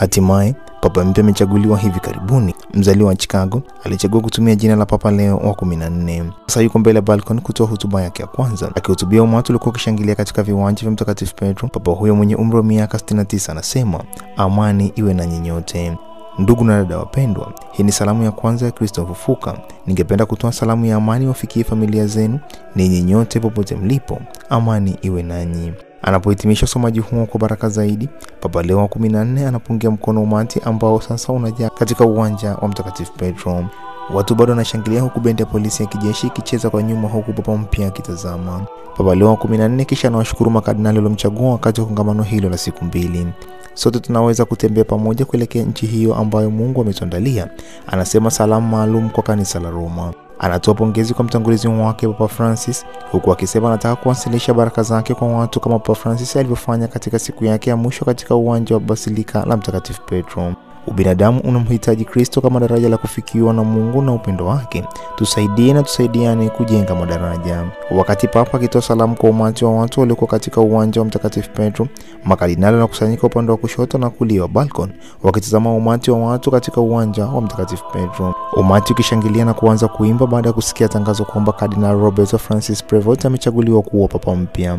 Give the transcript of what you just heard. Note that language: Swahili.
Hatimaye Papa mpya amechaguliwa hivi karibuni. Mzaliwa wa Chicago, alichagua kutumia jina la Papa Leo wa 14. Sasa yuko mbele ya balcony kutoa hotuba yake ya kwanza. Akihutubia umati uliokuwa ukishangilia katika viwanja vya Mtakatifu Petro, Papa huyo mwenye umri wa miaka 69 anasema, amani iwe na nyote. Ndugu na dada wapendwa, hii ni salamu ya kwanza ya Kristo mfufuka. Ningependa kutoa salamu ya amani wafikie familia zenu, ninyi nyote popote mlipo. Amani iwe nanyi. Anapohitimisha somaji huo kwa baraka zaidi, Papa Leo wa 14 anapungia mkono umati ambao sasa unajaa katika uwanja wa Mtakatifu Petro. Watu bado wanashangilia huku bendi ya polisi ya kijeshi ikicheza kwa nyuma huku Papa mpya akitazama. Papa Leo wa 14 kisha anawashukuru makardinali waliomchagua wakati wa kongamano hilo la siku 2. Sote tunaweza kutembea pamoja kuelekea nchi hiyo ambayo Mungu ametuandalia, anasema salamu maalum kwa kanisa la Roma. Anatoa pongezi kwa mtangulizi wake Papa Francis, huku akisema anataka kuwasilisha baraka zake kwa watu kama Papa Francis alivyofanya katika siku yake ya mwisho katika uwanja wa Basilika la Mtakatifu Petro. Ubinadamu unamhitaji Kristo kama daraja la kufikiwa na Mungu na upendo wake. Tusaidie na tusaidiane kujenga madaraja. Wakati Papa akitoa salamu kwa umati wa watu waliokuwa katika uwanja wa Mtakatifu Petro, makardinali wanakusanyika upande wa kushoto na kulia wa balcony wakitazama umati wa watu katika uwanja wa Mtakatifu Petro. Umati ukishangilia na kuanza kuimba baada ya kusikia tangazo kwamba Kardinali Roberto Francis Prevost amechaguliwa kuwa Papa mpya.